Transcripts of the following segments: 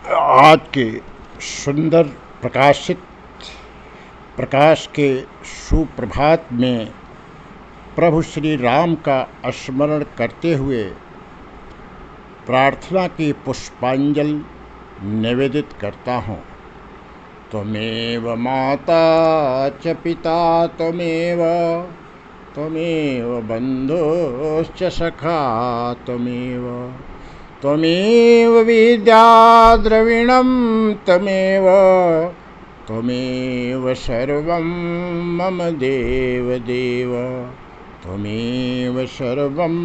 आज के सुंदर प्रकाशित प्रकाश के सुप्रभात में प्रभु श्री राम का स्मरण करते हुए प्रार्थना की पुष्पांजलि निवेदित करता हूँ। त्वमेव माता च पिता त्वमेव बन्धुश्च सखा त्वमेव विद्या द्रविणं त्वमेव सर्वं मम देवदेव त्वमेव सर्वं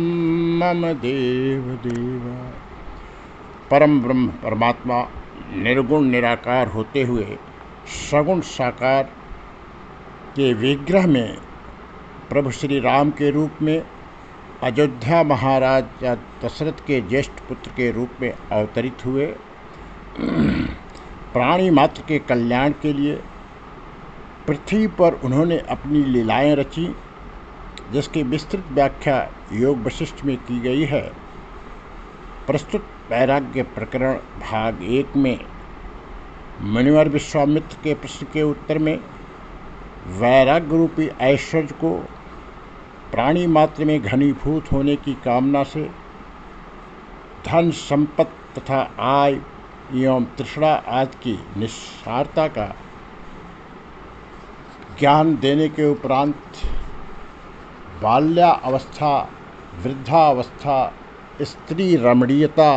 मम देवदेव। परम ब्रह्म परमात्मा निर्गुण निराकार होते हुए सगुण साकार के विग्रह में प्रभु श्री राम के रूप में अयोध्या महाराज या दशरथ के ज्येष्ठ पुत्र के रूप में अवतरित हुए। प्राणी मात्र के कल्याण के लिए पृथ्वी पर उन्होंने अपनी लीलाएं रची, जिसकी विस्तृत व्याख्या योग वशिष्ठ में की गई है। प्रस्तुत वैराग्य प्रकरण भाग 1 में मुनिवर विश्वामित्र के प्रश्न के उत्तर में वैराग्य रूपी ऐश्वर्य को प्राणी मात्र में घनीभूत होने की कामना से धन संपत्ति तथा आय एवं तृष्णा आदि की निस्सारता का ज्ञान देने के उपरांत बाल्यावस्था, वृद्धावस्था, स्त्री रमणीयता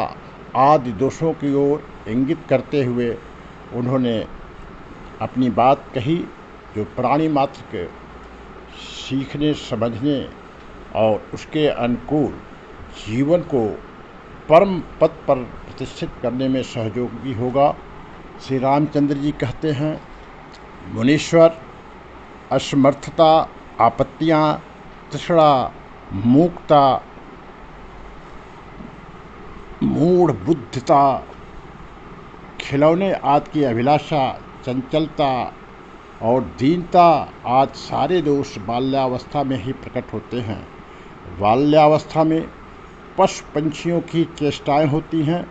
आदि दोषों की ओर इंगित करते हुए उन्होंने अपनी बात कही, जो प्राणी मात्र के सीखने समझने और उसके अनुकूल जीवन को परम पद पर प्रतिष्ठित करने में सहयोगी होगा। श्री रामचंद्र जी कहते हैं, मुनीश्वर, असमर्थता, आपत्तियाँ, तृष्णा, मूकता, मूढ़ बुद्धिता, खिलौने आदि की अभिलाषा, चंचलता और दीनता आदि सारे दोष बाल्यावस्था में ही प्रकट होते हैं। बाल्यावस्था में पशु पंछियों की चेष्टाएं होती हैं।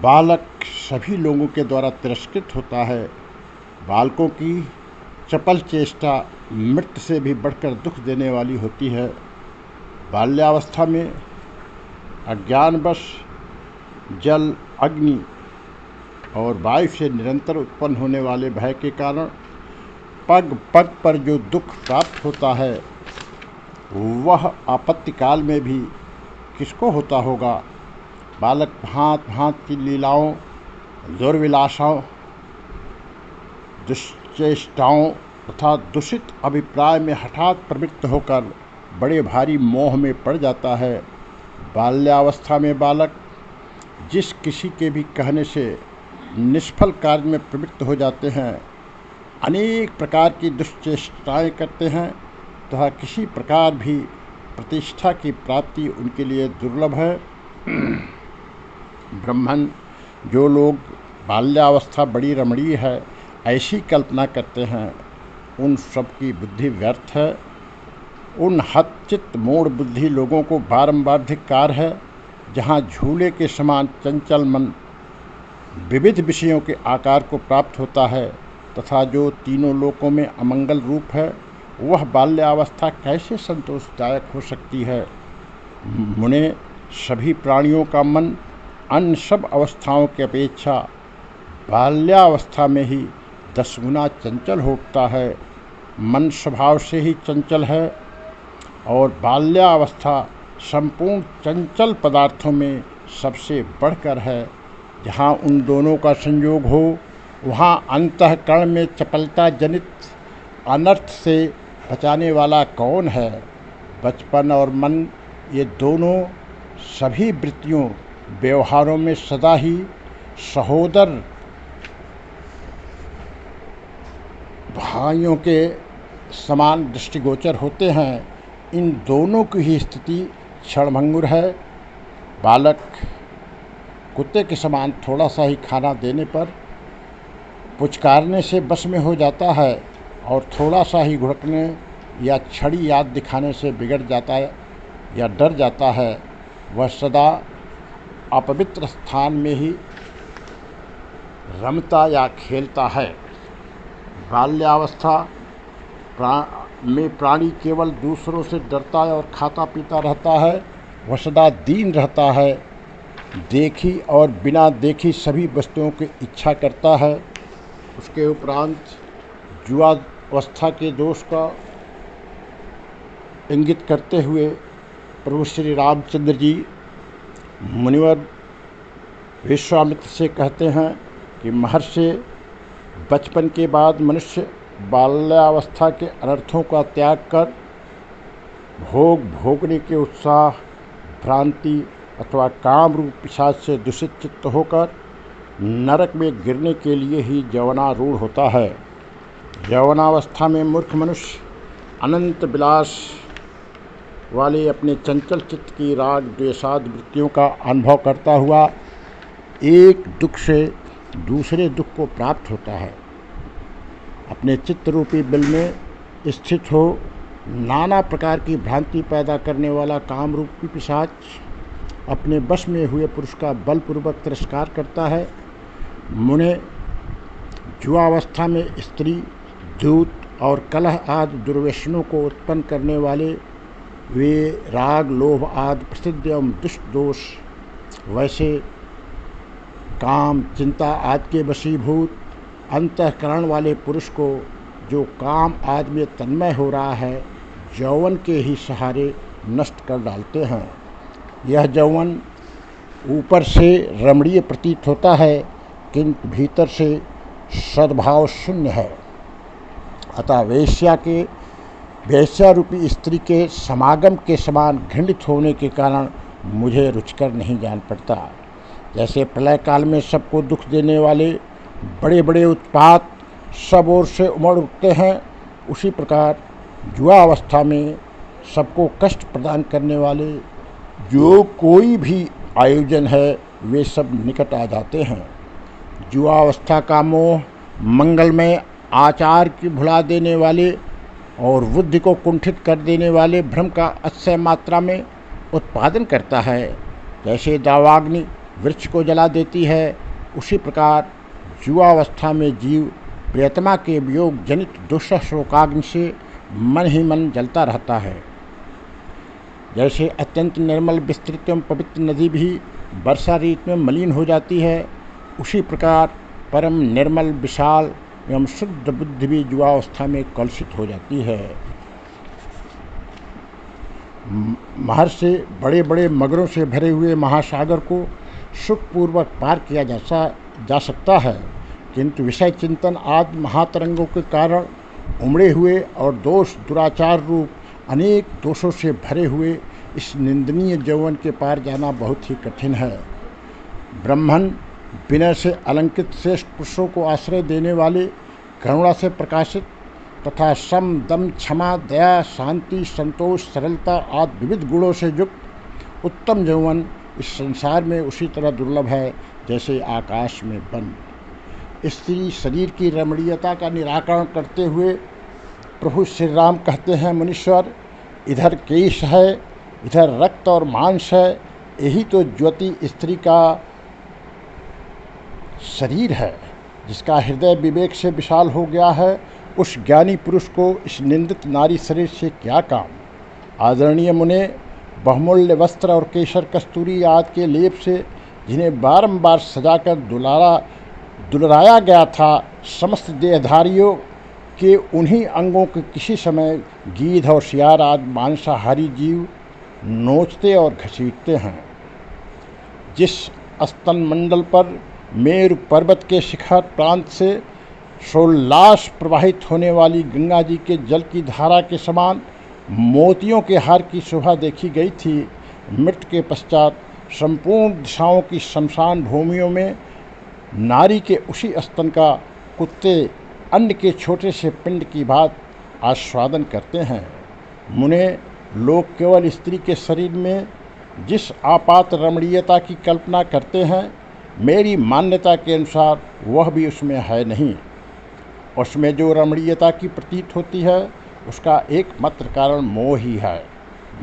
बालक सभी लोगों के द्वारा तिरस्कृत होता है। बालकों की चपल चेष्टा मृत्यु से भी बढ़कर दुख देने वाली होती है। बाल्यावस्था में अज्ञानवश जल, अग्नि और वायु से निरंतर उत्पन्न होने वाले भय के कारण पग पग पर जो दुख प्राप्त होता है, वह आपत्ति काल में भी किसको होता होगा। बालक भांत भांत की लीलाओं, दुर्विलासाओं, दुश्चेष्टाओं तथा दूषित अभिप्राय में हठात प्रवृत्त होकर बड़े भारी मोह में पड़ जाता है। बाल्यावस्था में बालक जिस किसी के भी कहने से निष्फल कार्य में प्रवृत्त हो जाते हैं, अनेक प्रकार की दुश्चेष्टाएं करते हैं तथा किसी प्रकार भी प्रतिष्ठा की प्राप्ति उनके लिए दुर्लभ है। ब्राह्मण, जो लोग बाल्यावस्था बड़ी रमणीय है ऐसी कल्पना करते हैं, उन सब की बुद्धि व्यर्थ है। उन हतचित्त मूढ़ बुद्धि लोगों को बारंबार धिक्कार है। जहाँ झूले के समान चंचल मन विविध विषयों के आकार को प्राप्त होता है तथा जो तीनों लोकों में अमंगल रूप है, वह बाल्यावस्था कैसे संतोषदायक हो सकती है। मुने, सभी प्राणियों का मन अन्य सब अवस्थाओं की अपेक्षा बाल्यावस्था में ही 10 गुना चंचल होता है। मन स्वभाव से ही चंचल है और बाल्यावस्था संपूर्ण चंचल पदार्थों में सबसे बढ़कर है। जहाँ उन दोनों का संयोग हो, वहाँ अंतःकरण में चपलता जनित अनर्थ से बचाने वाला कौन है। बचपन और मन, ये दोनों सभी वृत्तियों व्यवहारों में सदा ही सहोदर भाइयों के समान दृष्टिगोचर होते हैं। इन दोनों की ही स्थिति क्षणभंगुर है। बालक कुत्ते के समान थोड़ा सा ही खाना देने पर पुचकारने से बस में हो जाता है और थोड़ा सा ही घुड़कने या छड़ी याद दिखाने से बिगड़ जाता है या डर जाता है। वह सदा अपवित्र स्थान में ही रमता या खेलता है। बाल्यावस्था में प्राणी केवल दूसरों से डरता है और खाता पीता रहता है। वह सदा दीन रहता है, देखी और बिना देखी सभी वस्तुओं की इच्छा करता है। उसके उपरांत युवावस्था के दोष का इंगित करते हुए प्रभु श्री रामचंद्र जी मुनिवर विश्वामित्र से कहते हैं कि महर्षि, बचपन के बाद मनुष्य बाल्यावस्था के अनर्थों का त्याग कर भोगने के उत्साह, भ्रांति अथवा काम रूप पिशाच से दूषित चित्त होकर नरक में गिरने के लिए ही यौवनारूढ़ होता है। यौवनावस्था में मूर्ख मनुष्य अनंत विलास वाले अपने चंचल चित्त की राग द्वेषादि वृत्तियों का अनुभव करता हुआ एक दुख से दूसरे दुख को प्राप्त होता है। अपने चित्त रूपी बिल में स्थित हो नाना प्रकार की भ्रांति पैदा करने वाला काम रूपी पिशाच अपने वश में हुए पुरुष का बलपूर्वक तिरस्कार करता है। मुने, युवावस्था में स्त्री, दूत और कलह आदि दुर्व्यसनों को उत्पन्न करने वाले वे राग, लोभ आदि प्रसिद्ध एवं दुष्ट दोष, वैसे काम, चिंता आदि के वशीभूत अंतःकरण वाले पुरुष को जो काम आदि में तन्मय हो रहा है, यौवन के ही सहारे नष्ट कर डालते हैं। यह यौवन ऊपर से रमणीय प्रतीत होता है, किंतु भीतर से सद्भाव शून्य है। अतः वेश्या रूपी स्त्री के समागम के समान घृणित होने के कारण मुझे रुचिकर नहीं जान पड़ता। जैसे प्रलय काल में सबको दुख देने वाले बड़े बड़े उत्पात सब ओर से उमड़ उठते हैं, उसी प्रकार युवावस्था में सबको कष्ट प्रदान करने वाले जो कोई भी आयोजन है, वे सब निकट आ जाते हैं। युवावस्था का मोह मंगलमय आचार की भुला देने वाले और बुद्धि को कुंठित कर देने वाले भ्रम का अतिशय मात्रा में उत्पादन करता है। जैसे दावाग्नि वृक्ष को जला देती है, उसी प्रकार युवावस्था में जीव प्रियतमा के वियोग जनित दुष्ट शोकाग्नि से मन ही मन जलता रहता है। जैसे अत्यंत निर्मल विस्तृत एवं पवित्र नदी भी वर्षा ऋतु में मलिन हो जाती है, उसी प्रकार परम निर्मल विशाल एवं शुद्ध बुद्धि भी युवावस्था में कलुषित हो जाती है। महर्षि, बड़े बड़े मगरों से भरे हुए महासागर को सुखपूर्वक पार किया जा सकता है, किंतु विषय चिंतन आदि महातरंगों के कारण उमड़े हुए और दोष दुराचार रूप अनेक दोषों से भरे हुए इस निंदनीय यौवन के पार जाना बहुत ही कठिन है। ब्राह्मण विनय से अलंकृत श्रेष्ठ पुरुषों को आश्रय देने वाले, करुणा से प्रकाशित तथा सम, दम, क्षमा, दया, शांति, संतोष, सरलता आदि विविध गुणों से युक्त उत्तम यौवन इस संसार में उसी तरह दुर्लभ है जैसे आकाश में बन। स्त्री शरीर की रमणीयता का निराकरण करते हुए प्रभु श्री राम कहते हैं, मुनीश्वर, इधर केश है, इधर रक्त और मांस है, यही तो ज्योति स्त्री का शरीर है। जिसका हृदय विवेक से विशाल हो गया है, उस ज्ञानी पुरुष को इस निंदित नारी शरीर से क्या काम। आदरणीय मुने, बहुमूल्य वस्त्र और केसर कस्तूरी आदि के लेप से जिन्हें बारंबार सजाकर दुलराया गया था, समस्त देहधारियों के उन्हीं अंगों के किसी समय गीध और सियार आदि मांसाहारी जीव नोचते और घसीटते हैं। जिस स्तन मंडल पर मेरु पर्वत के शिखर प्रांत से सोल्लास प्रवाहित होने वाली गंगा जी के जल की धारा के समान मोतियों के हार की शोभा देखी गई थी, मृत्यु के पश्चात संपूर्ण दिशाओं की शमशान भूमियों में नारी के उसी स्तन का कुत्ते अन्न के छोटे से पिंड की बात आस्वादन करते हैं। मुने, लोग केवल स्त्री के शरीर में जिस आपात रमणीयता की कल्पना करते हैं, मेरी मान्यता के अनुसार वह भी उसमें है नहीं। उसमें जो रमणीयता की प्रतीत होती है, उसका एकमात्र कारण मोह ही है।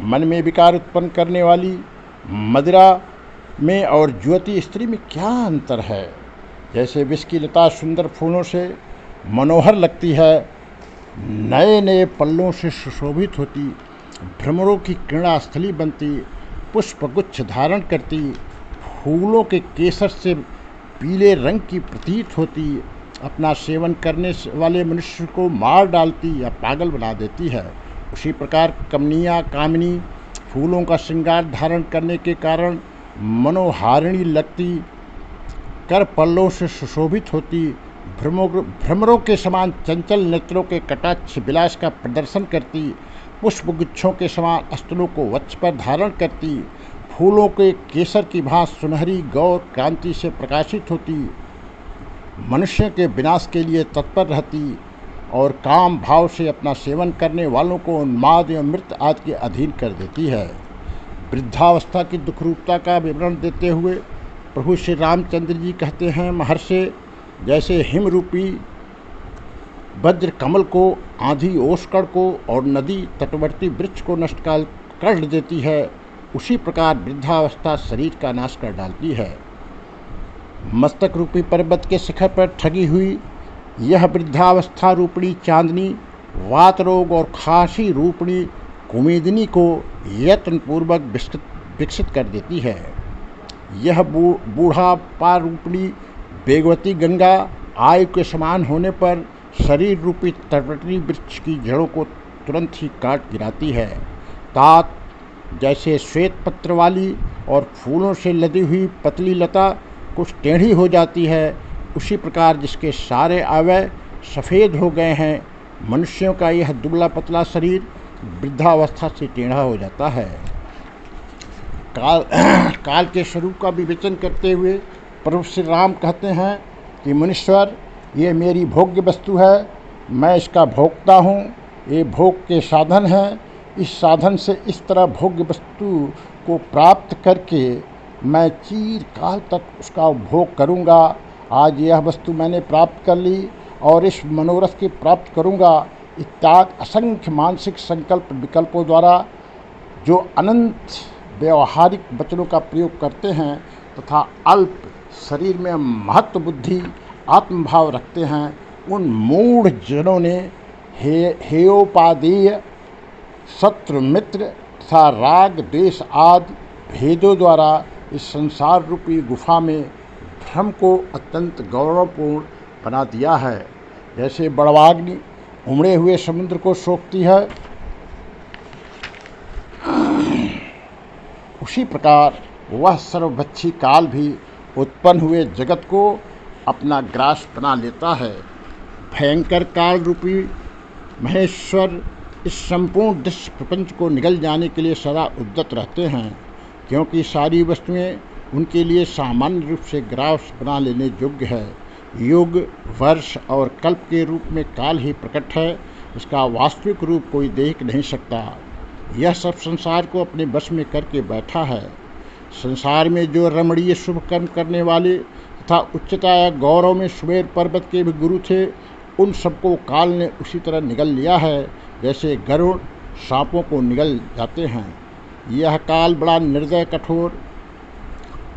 मन में विकार उत्पन्न करने वाली मदिरा में और ज्योति स्त्री में क्या अंतर है। जैसे विष की लता सुंदर फूलों से मनोहर लगती है, नए नए पल्लों से सुशोभित होती, भ्रमरों की क्रीड़ा स्थली बनती, पुष्पगुच्छ धारण करती, फूलों के केसर से पीले रंग की प्रतीत होती, अपना सेवन करने वाले मनुष्य को मार डालती या पागल बना देती है। उसी प्रकार कमनिया कामिनी फूलों का श्रृंगार धारण करने के कारण मनोहारिणी लगती, कर पल्लों से सुशोभित होती, भ्रमरों के समान चंचल नेत्रों के कटाक्ष विलास का प्रदर्शन करती, पुष्पगुच्छों के समान स्तनों को वक्ष पर धारण करती, फूलों के केसर की भांति सुनहरी गौर कांति से प्रकाशित होती, मनुष्य के विनाश के लिए तत्पर रहती और काम भाव से अपना सेवन करने वालों को उन्माद एवं मृत आदि के अधीन कर देती है। वृद्धावस्था की दुखरूपता का विवरण देते हुए प्रभु श्री रामचंद्र जी कहते हैं, महर्षि, जैसे हिम रूपी वज्र कमल को, आंधी ओशकड़ को और नदी तटवर्ती वृक्ष को नष्ट कर देती है, उसी प्रकार वृद्धावस्था शरीर का नाश कर डालती है। मस्तक रूपी पर्वत के शिखर पर ठगी हुई यह वृद्धावस्था रूपणी चांदनी वात रोग और खांसी रूपणी कुमेदिनी को यत्नपूर्वक विकसित कर देती है। यह बूढ़ापा रूपणी वेगवती गंगा आयु के समान होने पर शरीर रूपी तटवर्ती वृक्ष की जड़ों को तुरंत ही काट गिराती है। तात जैसे श्वेत पत्र वाली और फूलों से लदी हुई पतली लता कुछ टेढ़ी हो जाती है, उसी प्रकार जिसके सारे अवयव सफ़ेद हो गए हैं, मनुष्यों का यह दुबला पतला शरीर वृद्धावस्था से टेढ़ा हो जाता है। काल के स्वरूप का विवेचन करते हुए प्रभु श्री राम कहते हैं कि मुनीश्वर, ये मेरी भोग्य वस्तु है, मैं इसका भोक्ता हूँ, ये भोग के साधन है। इस साधन से इस तरह भोग्य वस्तु को प्राप्त करके मैं चिरकाल तक उसका उपभोग करूँगा। आज यह वस्तु मैंने प्राप्त कर ली और इस मनोरथ की प्राप्त करूँगा इत्यादि असंख्य मानसिक संकल्प विकल्पों द्वारा जो अनंत व्यवहारिक वचनों का प्रयोग करते हैं तथा अल्प शरीर में महत्व बुद्धि आत्मभाव रखते हैं, उन मूढ़ जनों ने हेयोपादेय शत्रु मित्र तथा राग द्वेष आदि भेदों द्वारा इस संसार रूपी गुफा में भ्रम को अत्यंत गौरवपूर्ण बना दिया है। जैसे बड़वाग्नि उमड़े हुए समुद्र को सोखती है, उसी प्रकार वह सर्वभक्षी काल भी उत्पन्न हुए जगत को अपना ग्रास बना लेता है। भयंकर काल रूपी महेश्वर इस संपूर्ण दृश्य प्रपंच को निगल जाने के लिए सदा उद्यत रहते हैं, क्योंकि सारी वस्तुएं उनके लिए सामान्य रूप से ग्रास बना लेने योग्य है। युग, वर्ष और कल्प के रूप में काल ही प्रकट है, इसका वास्तविक रूप कोई देख नहीं सकता। यह सब संसार को अपने वश में करके बैठा है। संसार में जो रमणीय शुभ कर्म करने वाले तथा उच्चता या गौरव में सुमेर पर्वत के भी गुरु थे, उन सबको काल ने उसी तरह निगल लिया है जैसे गरुड़ सांपों को निगल जाते हैं। यह काल बड़ा निर्दय, कठोर,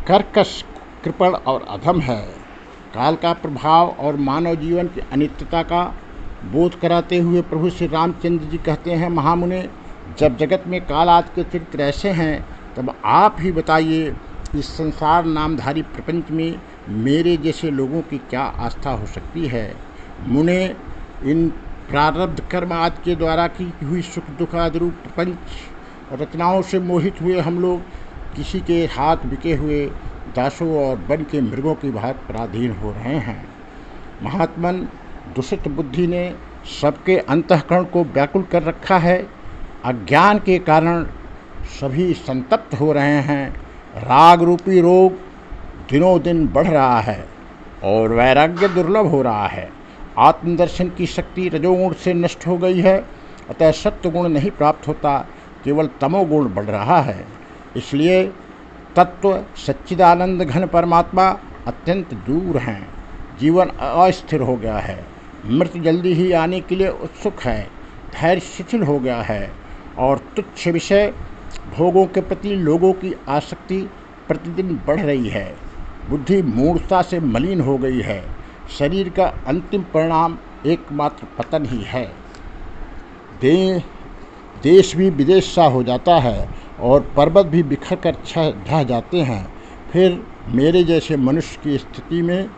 कर्कश, कृपण और अधम है। काल का प्रभाव और मानव जीवन की अनित्यता का बोध कराते हुए प्रभु श्री रामचंद्र जी कहते हैं, महामुने, जब जगत में काल आदि के चरित्र ऐसे हैं, तब आप ही बताइए, इस संसार नामधारी प्रपंच में मेरे जैसे लोगों की क्या आस्था हो सकती है। मुने, इन प्रारब्ध कर्म आदि के द्वारा की हुई सुख दुख आदि रूप प्रपंच रचनाओं से मोहित हुए हम लोग किसी के हाथ बिके हुए दासों और वन के मृगों की भांति पराधीन हो रहे हैं। महात्मन, दूषित बुद्धि ने सबके अंतःकरण को व्याकुल कर रखा है। अज्ञान के कारण सभी संतप्त हो रहे हैं। राग रूपी रोग दिनों दिन बढ़ रहा है और वैराग्य दुर्लभ हो रहा है। आत्मदर्शन की शक्ति रजोगुण से नष्ट हो गई है, अतः सत्वगुण नहीं प्राप्त होता, केवल तमोगुण बढ़ रहा है। इसलिए तत्व सच्चिदानंद घन परमात्मा अत्यंत दूर हैं। जीवन अस्थिर हो गया है, मृत्यु जल्दी ही आने के लिए उत्सुक है, धैर्य शिथिल हो गया है और तुच्छ विषय भोगों के प्रति लोगों की आसक्ति प्रतिदिन बढ़ रही है। बुद्धि मूर्खता से मलिन हो गई है। शरीर का अंतिम परिणाम एकमात्र पतन ही है। देश भी विदेश सा हो जाता है और पर्वत भी बिखर कर ढह जाते हैं। फिर मेरे जैसे मनुष्य की स्थिति में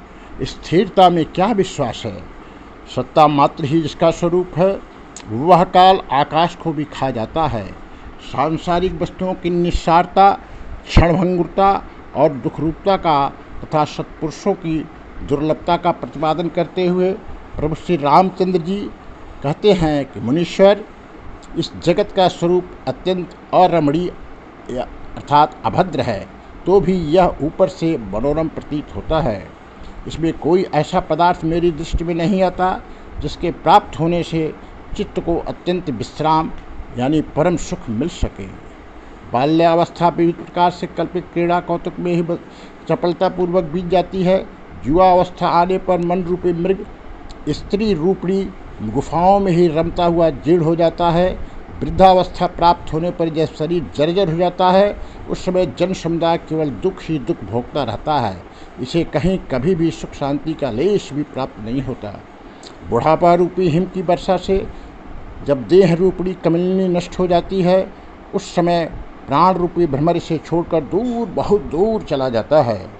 स्थिरता में क्या विश्वास है? सत्ता मात्र ही जिसका स्वरूप है, वह काल आकाश को भी खा जाता है। सांसारिक वस्तुओं की निस्सारता, क्षणभंगुरता और दुखरूपता का तथा सत्पुरुषों की दुर्लभता का प्रतिपादन करते हुए प्रभु श्री रामचंद्र जी कहते हैं कि मुनीश्वर, इस जगत का स्वरूप अत्यंत अरमणीय अर्थात अभद्र है, तो भी यह ऊपर से मनोरम प्रतीत होता है। इसमें कोई ऐसा पदार्थ मेरी दृष्टि में नहीं आता जिसके प्राप्त होने से चित्त को अत्यंत विश्राम यानी परम सुख मिल सके। बाल्यावस्था विविध प्रकार से कल्पित क्रीड़ा कौतुक में ही चपलतापूर्वक बीत जाती है। युवावस्था आने पर मन रूपी मृग स्त्री रूपणी गुफाओं में ही रमता हुआ जीर्ण हो जाता है। वृद्धावस्था प्राप्त होने पर जब शरीर जर्जर हो जाता है, उस समय जन समुदाय केवल दुख ही दुख भोगता रहता है। इसे कहीं कभी भी सुख शांति का लेश भी प्राप्त नहीं होता। बुढ़ापा रूपी हिम की वर्षा से जब देह रूपणी कमलिनी नष्ट हो जाती है, उस समय प्राण रूपी भ्रमर इसे छोड़कर दूर बहुत दूर चला जाता है।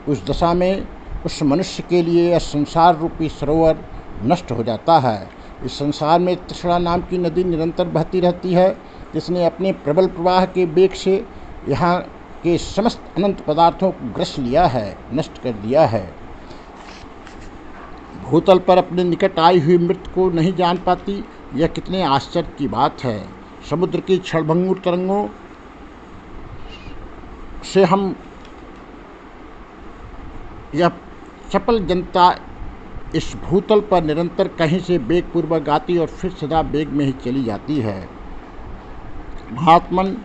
उस दशा में उस मनुष्य के लिए यह संसार रूपी सरोवर नष्ट हो जाता है। इस संसार में तृष्णा नाम की नदी निरंतर बहती रहती है, जिसने अपने प्रबल प्रवाह के वेग से यहाँ के समस्त अनंत पदार्थों को ग्रस लिया है, नष्ट कर दिया है। भूतल पर अपने निकट आई हुई मृत्यु को नहीं जान पाती, यह कितने आश्चर्य की बात है। समुद्र की क्षणभंगुर तरंगों से हम यह चपल जनता इस भूतल पर निरंतर कहीं से वेगपूर्वक गाती और फिर सदा वेग में ही चली जाती है। महात्मन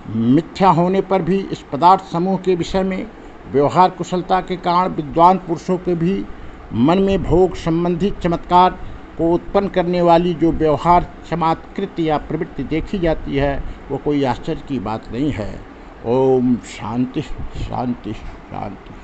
मिथ्या होने पर भी इस पदार्थ समूह के विषय में व्यवहार कुशलता के कारण विद्वान पुरुषों के भी मन में भोग संबंधी चमत्कार को उत्पन्न करने वाली जो व्यवहार क्षमात्कृत या प्रवृत्ति देखी जाती है, वो कोई आश्चर्य की बात नहीं है। ओम शांति शांति शांति।